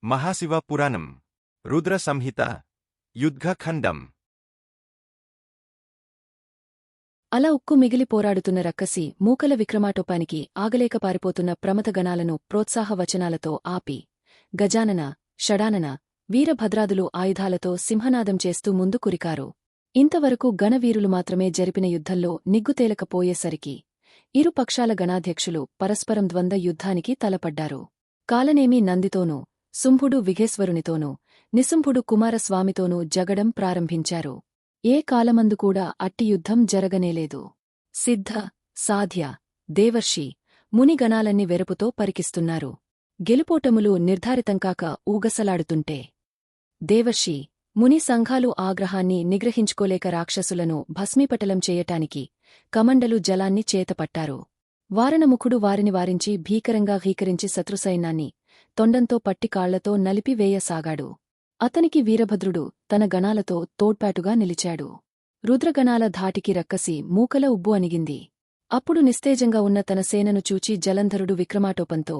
మహాశివ పురాణం రుద్ర సంహిత యుద్ధఖండం. అలా ఉక్కు మిగిలి పోరాడుతున్న రక్కసి మూకల విక్రమాటోపానికి ఆగలేక పారిపోతున్న ప్రమథగణాలను ప్రోత్సాహవచనాలతో ఆపి గజానన, షడానన, వీరభద్రాదులు ఆయుధాలతో సింహనాదం చేస్తూ ముందు కురికారు. ఇంతవరకు గణవీరులు మాత్రమే జరిపిన యుద్ధంలో నిగ్గుతేలకపోయేసరికి ఇరు పక్షాల గణాధ్యక్షులు పరస్పరం ద్వంద్వ యుద్ధానికి తలపడ్డారు. కాలనేమి నందితోనూ, శుంభుడు విఘేశ్వరునితోనూ, నిశుంభుడు కుమారస్వామితోనూ జగడం ప్రారంభించారు. ఏ కాలమందు కూడా అట్టి యుద్ధం జరగనేలేదు. సిద్ధ, సాధ్య, దేవర్షి, మునిగణాలన్ని వెరపుతో పరికిస్తున్నారు. గెలుపోటములు నిర్ధారితంకాక ఊగసలాడుతుంటే దేవర్షి, ముని సంఘాలు ఆగ్రహాన్ని నిగ్రహించుకోలేక రాక్షసులను భస్మీపటలం చేయటానికి కమండలు జలాన్ని చేతపట్టారు. వారణముఖుడు వారిని వారించి భీకరంగా హీకరించి శత్రుసైన్యాన్ని తొండంతో పట్టి కాళ్లతో నలిపివేయసాగాడు. అతనికి వీరభద్రుడు తన గణాలతో తోడ్పాటుగా నిలిచాడు. రుద్రగణాల ధాటికి రక్కసి మూకల ఉబ్బు అణిగింది. అప్పుడు నిస్తేజంగా ఉన్న తన సేనను చూచి జలంధరుడు విక్రమాటోపంతో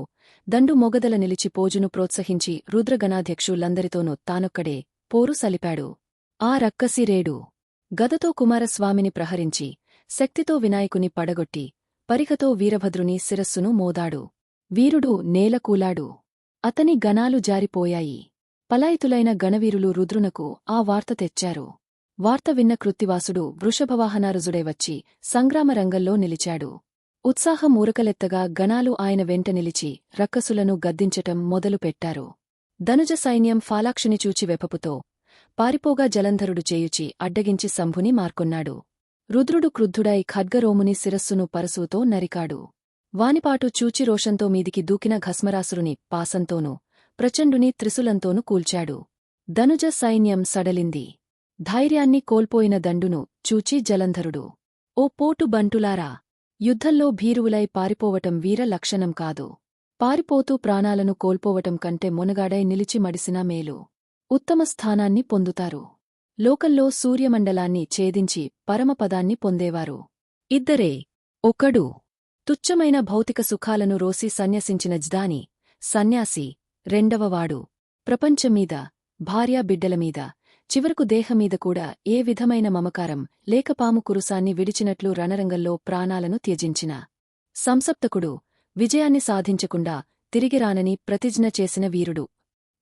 దండు మొగదల నిలిచి పోజును ప్రోత్సహించి రుద్రగణాధ్యక్షులందరితోనూ తానొక్కడే పోరు సలిపాడు. ఆ రక్కసి రేడు గదతో కుమారస్వామిని ప్రహరించి శక్తితో వినాయకుని పడగొట్టి పరిఖతో వీరభద్రుని శిరస్సును మోదాడు. వీరుడు నేలకూలాడు. అతని గణాలు జారిపోయాయి. పలాయితులైన గణవీరులు రుద్రునకు ఆ వార్త తెచ్చారు. వార్త విన్న కృత్తివాసుడు వృషభవాహనారుజుడై వచ్చి సంగ్రామరంగంలో నిలిచాడు. ఉత్సాహం ఊరకలెత్తగా గణాలు ఆయన వెంట నిలిచి రక్కసులను గద్దించటం మొదలుపెట్టారు. ధనుజ సైన్యం ఫాలాక్షిని చూచి వెపపుతో పారిపోగా జలంధరుడు చేయుచి అడ్డగించి శంభుని మార్కొన్నాడు. రుద్రుడు క్రుద్ధుడై ఖడ్గరోముని శిరస్సును పరశువుతో నరికాడు. వానిపాటు చూచి రోషంతో మీదికి దూకిన ఘస్మరాసురుని పాసంతోనూ ప్రచండుని త్రిశూలంతోనూ కూల్చాడు. ధనుజ సైన్యం సడలింది. ధైర్యాన్ని కోల్పోయిన దండును చూచి జలంధరుడు, ఓ పోటు బంటులారా! యుద్ధంలో భీరువులై పారిపోవటం వీర లక్షణం కాదు. పారిపోతూ ప్రాణాలను కోల్పోవటం కంటే మొనగాడై నిలిచి మడిసినా మేలు. ఉత్తమ స్థానాన్ని పొందుతారు. లోకంలో సూర్యమండలాన్ని ఛేదించి పరమపదాన్ని పొందేవారు ఇద్దరే. ఒకడు తుచ్చమైన భౌతిక సుఖాలను రోసి సన్యసించిన జ్దాని, సన్యాసి. రెండవవాడు ప్రపంచమీద, భార్యాబిడ్డలమీద, చివరకు దేహమీద కూడా ఏ విధమైన మమకారం లేక పాము కురుసాన్ని విడిచినట్లు రణరంగంలో ప్రాణాలను త్యజించిన సంసప్తకుడు. విజయాన్ని సాధించకుండా తిరిగిరానని ప్రతిజ్ఞ చేసిన వీరుడు.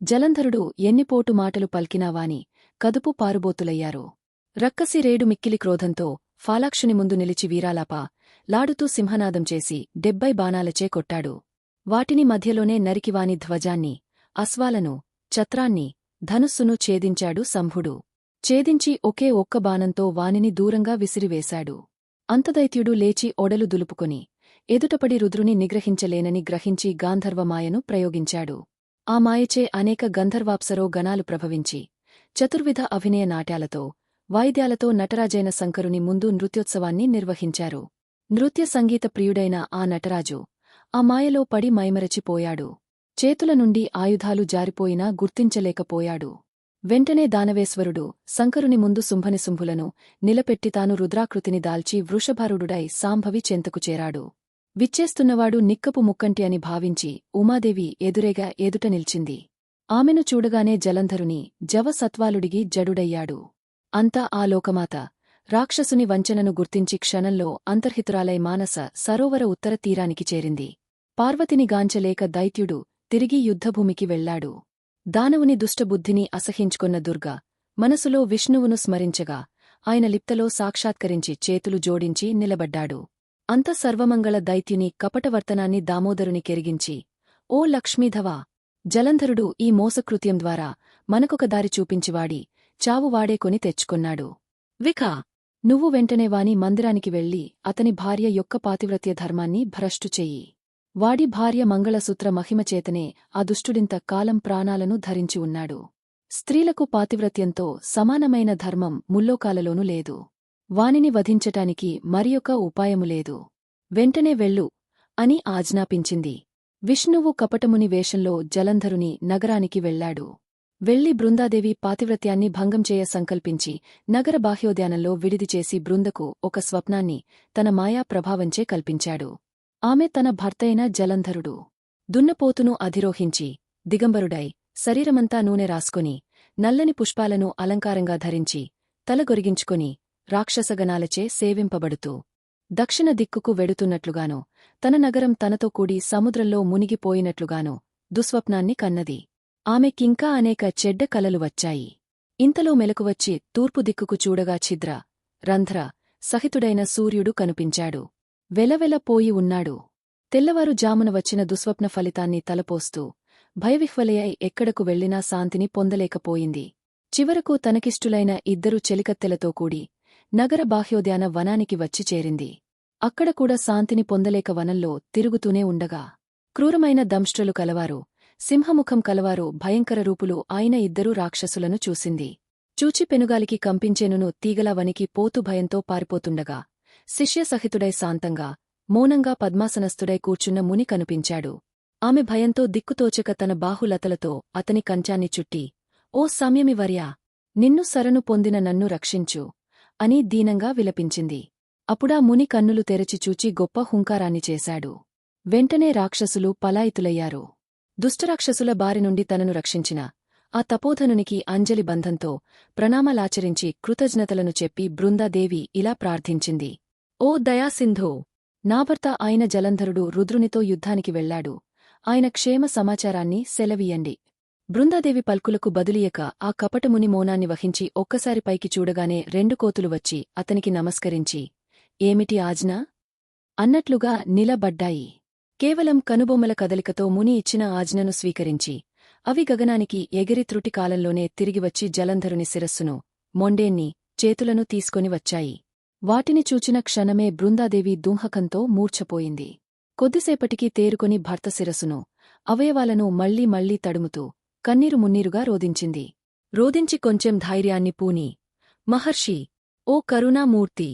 జలంధరుడు ఎన్నిపోటు మాటలు పల్కినావాని కదుపు పారుబోతులయ్యారు. రక్కసి రేడు మిక్కిలి క్రోధంతో ఫాలాక్షుని ముందు నిలిచి వీరాలాపా లాడుతూ సింహనాదం చేసి 70 బాణాలచే కొట్టాడు. వాటిని మధ్యలోనే నరికివాని ధ్వజాన్ని, అశ్వాలను, ఛత్రాన్ని, ధనుస్సును ఛేదించాడు శంభుడు. ఛేదించి ఒకే ఒక్క బాణంతో వానిని దూరంగా విసిరివేశాడు. అంతదైత్యుడు లేచి ఒడలు దులుపుకొని ఎదుటపడి రుద్రుని నిగ్రహించలేనని గ్రహించి గాంధర్వమాయను ప్రయోగించాడు. ఆ మాయచే అనేక గంధర్వాప్సరో గణాలు ప్రభవించి చతుర్విధ అభినయ నాట్యాలతో, వాయిద్యాలతో నటరాజైన శంకరుని ముందు నృత్యోత్సవాన్ని నిర్వహించారు. నృత్య సంగీత ప్రియుడైన ఆ నటరాజు ఆ మాయలో పడి మైమరచిపోయాడు. చేతుల నుండి ఆయుధాలు జారిపోయినా గుర్తించలేకపోయాడు. వెంటనే దానవేశ్వరుడు శంకరుని ముందు శుంభనిశుంభులను నిలపెట్టి తాను రుద్రాకృతిని దాల్చి వృషభారుడుడై సాంభవి చెంతకు చేరాడు. విచ్చేస్తున్నవాడు నిక్కపు ముక్కంటి అని భావించి ఉమాదేవి ఎదురేగా ఎదుట నిల్చింది. ఆమెను చూడగానే జలంధరుని జవసత్వాలుడిగి జడుడయ్యాడు. అంతా ఆ లోకమాత రాక్షసుని వంచనను గుర్తించి క్షణంలో అంతర్హితురాలై మానస సరోవర ఉత్తర తీరానికి చేరింది. పార్వతిని గాంచలేక దైత్యుడు తిరిగి యుద్ధభూమికి వెళ్లాడు. దానవుని దుష్టబుద్ధిని అసహించుకొన్న దుర్గ మనసులో విష్ణువును స్మరించగా ఆయన లిప్తలో సాక్షాత్కరించి చేతులు జోడించి నిలబడ్డాడు. అంత సర్వమంగళ దైత్యుని కపటవర్తనాన్ని దామోదరుని కెరిగించి, ఓ లక్ష్మీధవా! జలంధరుడు ఈ మోసకృత్యం ద్వారా మనకొక దారి చూపించివాడి చావు వాడే కొని తెచ్చుకొన్నాడు. వికా! నువ్వు వెంటనే వాని మందిరానికి వెళ్లి అతని భార్య యొక్క పాతివ్రత్య ధర్మాన్ని భ్రష్టు చెయ్యి. వాడి భార్య మంగళసూత్ర మహిమచేతనే ఆ దుష్టుడింత కాలం ప్రాణాలను ధరించి ఉన్నాడు. స్త్రీలకు పాతివ్రత్యంతో సమానమైన ధర్మం ముల్లోకాలలోనూ లేదు. వానిని వధించటానికి మరియొక ఉపాయము లేదు. వెంటనే వెళ్ళు అని ఆజ్ఞాపించింది. విష్ణువు కపటముని వేషంలో జలంధరుని నగరానికి వెళ్లాడు. వెళ్లి బృందాదేవి పాతివ్రత్యాన్ని భంగం చేయ సంకల్పించి నగర బాహ్యోద్యానంలో విడిదిచేసి బృందకు ఒక స్వప్నాన్ని తన మాయా ప్రభావంచే కల్పించాడు. ఆమె తన భర్తైన జలంధరుడు దున్నపోతును అధిరోహించి దిగంబరుడై శరీరమంతా నూనె రాసుకొని నల్లని పుష్పాలను అలంకారంగా ధరించి తల గొరిగించుకొని రాక్షసగణాలచే సేవింపబడుతూ దక్షిణ దిక్కుకు వెడుతున్నట్లుగానో తన నగరం తనతో కూడి సముద్రంలో మునిగిపోయినట్లుగానో దుస్వప్నాన్ని కన్నది. ఆమెకింకా అనేక చెడ్డ కలలు వచ్చాయి. ఇంతలో మెలకువచ్చి తూర్పు దిక్కుకు చూడగా ఛిద్ర రంధ్ర సహితుడైన సూర్యుడు కనిపించాడు. వెలవెలపోయి ఉన్నాడు. తెల్లవారు జామున వచ్చిన దుస్వప్న ఫలితాన్ని తలపోస్తూ భయవిహ్వలయై ఎక్కడకు వెళ్లినా శాంతిని పొందలేకపోయింది. చివరకు తనకిష్టులైన ఇద్దరు చెలికత్తెలతో కూడి నగర బాహ్యోద్యాన వనానికి వచ్చి చేరింది. అక్కడ కూడా శాంతిని పొందలేక వనంలో తిరుగుతూనే ఉండగా క్రూరమైన దంష్ట్రలు కలవారు, సింహముఖం కలవారు భయంకర రూపులు అయిన ఇద్దరు రాక్షసులను చూసింది. చూచి పెనుగాలికి కంపించేనును తీగలా వనికి పోతూ భయంతో పారిపోతుండగా శిష్యసహితుడై శాంతంగా మౌనంగా పద్మాసనస్థుడై కూర్చున్న ముని కనిపించాడు. ఆమె భయంతో దిక్కుతోచక తన బాహులతలతో అతని కంచాన్ని చుట్టి, ఓ సంయమివర్యా, నిన్ను శరణు పొందిన నన్ను రక్షించు అని దీనంగా విలపించింది. అప్పుడా ముని కన్నులు తెరచి చూచి గొప్ప హుంకారాన్ని చేశాడు. వెంటనే రాక్షసులు పలాయితులయ్యారు. దుష్టరాక్షసుల బారినుండి తనను రక్షించిన ఆ తపోధనునికి అంజలి బంధంతో ప్రణామాలాచరించి కృతజ్ఞతలను చెప్పి బృందాదేవి ఇలా ప్రార్థించింది. ఓ దయాసింధో, నా భర్త అయిన జలంధరుడు రుద్రునితో యుద్ధానికి వెళ్లాడు. ఆయన క్షేమ సమాచారాన్ని సెలవీయండి. బృందాదేవి పల్కులకు బదులియక ఆ కపటముని మౌనాన్ని వహించి ఒక్కసారి పైకి చూడగానే 2 కోతులు వచ్చి అతనికి నమస్కరించి, ఏమిటి ఆజ్ఞ అన్నట్లుగా నిలబడ్డాయి. కేవలం కనుబొమ్మల కదలికతో ముని ఇచ్చిన ఆజ్ఞను స్వీకరించి అవి గగనానికి ఎగిరి త్రుటి కాలంలోనే తిరిగివచ్చి జలంధరుని శిరస్సును, మొండేన్ని, చేతులను తీసుకొని వచ్చాయి. వాటిని చూచిన క్షణమే బృందాదేవి దుంహకంతో మూర్ఛపోయింది. కొద్దిసేపటికి తేరుకొని భర్త శిరస్సును, అవయవాలను మళ్లీ మళ్లీ తడుముతూ కన్నీరు మున్నీరుగా రోదించింది. రోదించి కొంచెం ధైర్యాన్ని పూని, మహర్షి, ఓ కరుణామూర్తి,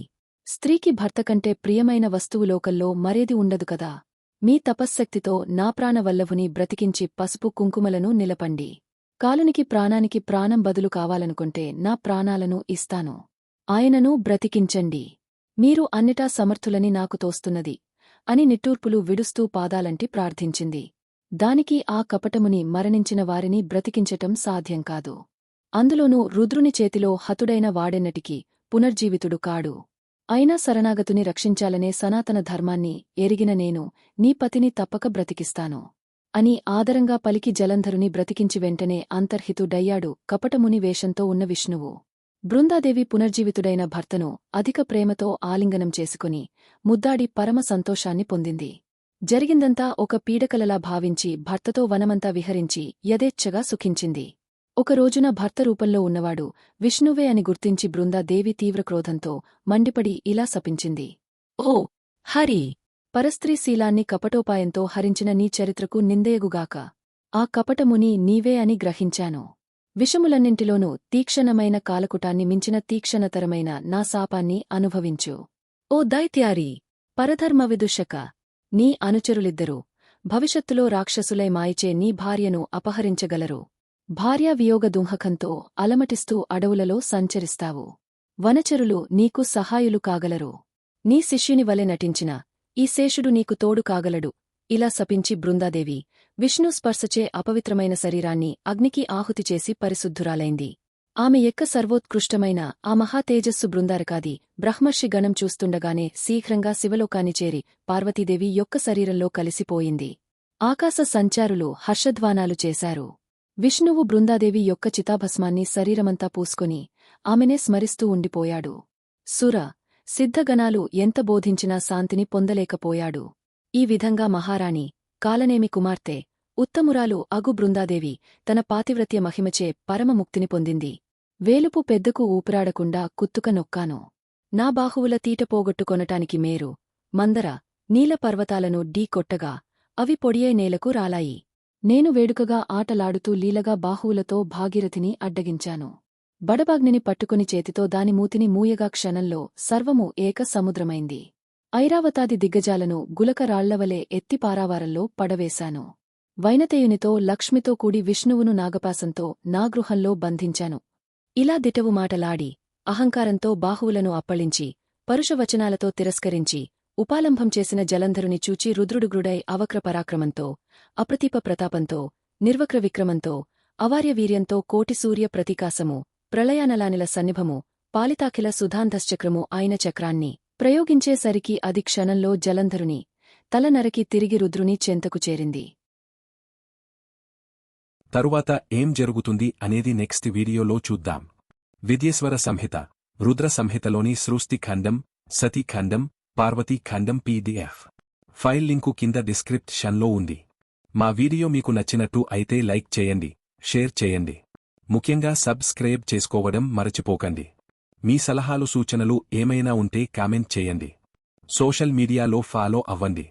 స్త్రీకి భర్తకంటే ప్రియమైన వస్తువు లోకల్లో మరేది ఉండదు కదా. మీ తపశ్శక్తితో నా ప్రాణవల్లభుని బ్రతికించి పసుపు కుంకుమలను నిలపండి. కాలునికి ప్రాణానికి ప్రాణం బదులు కావాలనుకుంటే నా ప్రాణాలను ఇస్తాను. ఆయనను బ్రతికించండి. మీరు అన్నిటా సమర్థులని నాకు తోస్తున్నది అని నిట్టూర్పులు విడుస్తూ పాదాలంటి ప్రార్థించింది. దానికి ఆ కపటముని మరణించిన వారిని బ్రతికించటం సాధ్యం కాదు. అందులోనూ రుద్రుని చేతిలో హతుడైన వాడెన్నటికీ పునర్జీవితుడు కాడు. అయినా శరణాగతుని రక్షించాలనే సనాతన ధర్మాన్ని ఎరిగిన నేను నీ పతిని తప్పక బ్రతికిస్తాను అని ఆదరంగా పలికి జలంధరుని బ్రతికించి వెంటనే అంతర్హితుడయ్యాడు కపటముని వేషంతో ఉన్న విష్ణువు. బృందాదేవి పునర్జీవితుడైన భర్తను అధిక ప్రేమతో ఆలింగనం చేసుకుని ముద్దాడి పరమ సంతోషాన్ని పొందింది. జరిగిందంతా ఒక పీడకలలా భావించి భర్తతో వనమంతా విహరించి యథేచ్ఛగా సుఖించింది. ఒకరోజున భర్త రూపంలో ఉన్నవాడు విష్ణువే అని గుర్తించి బృందాదేవి తీవ్రక్రోధంతో మండిపడి ఇలా శపించింది. ఓ హరి, పరస్త్రీశీలాన్ని కపటోపాయంతో హరించిన నీ చరిత్రకు నిందయగుగాక. ఆ కపటముని నీవే అని గ్రహించాను. విషములన్నింటిలోనూ తీక్షణమైన కాలకుటాన్ని మించిన తీక్షణతరమైన నా శాపాన్ని అనుభవించు. ఓ దైత్యారీ, పరధర్మవిదూషక, నీ అనుచరులిద్దరూ భవిష్యత్తులో రాక్షసులై మాయిచే నీ భార్యను అపహరించగలరు. భార్యావియోగ దుంహకంతో అలమటిస్తూ అడవులలో సంచరిస్తావు. వనచరులు నీకు సహాయులు కాగలరు. నీ శిష్యుని వలె నటించిన ఈ శేషుడు నీకు తోడు కాగలడు. ఇలా శపించి బృందాదేవి విష్ణు స్పర్శచే అపవిత్రమైన శరీరాన్ని అగ్నికి ఆహుతి చేసి పరిశుద్ధురాలైంది. ఆమె ఎక్క సర్వోత్కృష్టమైన ఆ మహాతేజస్సు బృందారకాది బ్రహ్మర్షి గణం చూస్తుండగానే శీఘ్రంగా శివలోకాన్ని చేరి పార్వతీదేవి యొక్క శరీరంలో కలిసిపోయింది. ఆకాశ సంచారులు హర్షధ్వానాలు చేశారు. విష్ణువు బృందాదేవి యొక్క చితాభస్మాన్ని శరీరమంతా పూసుకొని ఆమెనే స్మరిస్తూ ఉండిపోయాడు. సుర, సిద్ధగణాలు ఎంత బోధించినా శాంతిని పొందలేకపోయాడు. ఈ విధంగా మహారాణి, కాలనేమి కుమార్తె, ఉత్తమురాలు అగు బృందాదేవి తన పాతివ్రత్య మహిమచే పరమముక్తిని పొందింది. వేలుపు పెద్దకు ఊపిరాడకుండా కుత్తుక నొక్కాను. నా బాహువుల తీట పోగొట్టుకొనటానికి మేరు, మందర, నీల పర్వతాలను ఢీ కొట్టగా అవి పొడియే నేలకు రాలాయి. నేను వేడుకగా ఆటలాడుతూ లీలగా బాహువులతో భాగీరథిని అడ్డగించాను. బడబాగ్నిని పట్టుకుని చేతితో దాని మూతిని మూయగా క్షణంలో సర్వము ఏక సముద్రమైంది. ఐరావతాది దిగ్గజాలను గులక రాళ్లవలే ఎత్తి పారావారంలో పడవేశాను. వైనతేయునితో లక్ష్మితో కూడి విష్ణువును నాగపాసంతో నా గృహంలో బంధించాను. ఇలా దిటవు మాటలాడి అహంకారంతో బాహువులను అప్పళించి పరుషవచనాలతో తిరస్కరించి ఉపాలంభం చేసిన జలంధరుని చూచి రుద్రుడుగ్రుడై అవక్ర పరాక్రమంతో అప్రతీప ప్రతాపంతో నిర్వక్ర విక్రమంతో అవార్యవీర్యంతో కోటి సూర్య ప్రతికాసము ప్రళయానలానిల సన్నిభము పాలితాఖిల సుధాంధశ్చక్రము ఆయన చక్రాన్ని ప్రయోగించేసరికి అది క్షణంలో జలంధరుని తల నరికి తిరిగి రుద్రుని చెంతకు చేరింది. తరువాత ఏం జరుగుతుంది అనేది నెక్స్ట్ వీడియోలో చూద్దాం. విద్యేశ్వర సంహిత, రుద్ర సంహితలోని సృష్టి ఖండం, సతీ ఖండం, పార్వతీ ఖండం PDF ఫైల్ లింకు కింద డిస్క్రిప్షన్లో ఉంది. మా వీడియో మీకు నచ్చినట్టు అయితే లైక్ చేయండి, షేర్ చేయండి. ముఖ్యంగా సబ్స్క్రైబ్ చేసుకోవడం మరచిపోకండి. మీ సలహాలు సూచనలు ఏమైనా ఉంటే కామెంట్ చేయండి. సోషల్ మీడియాలో ఫాలో అవ్వండి.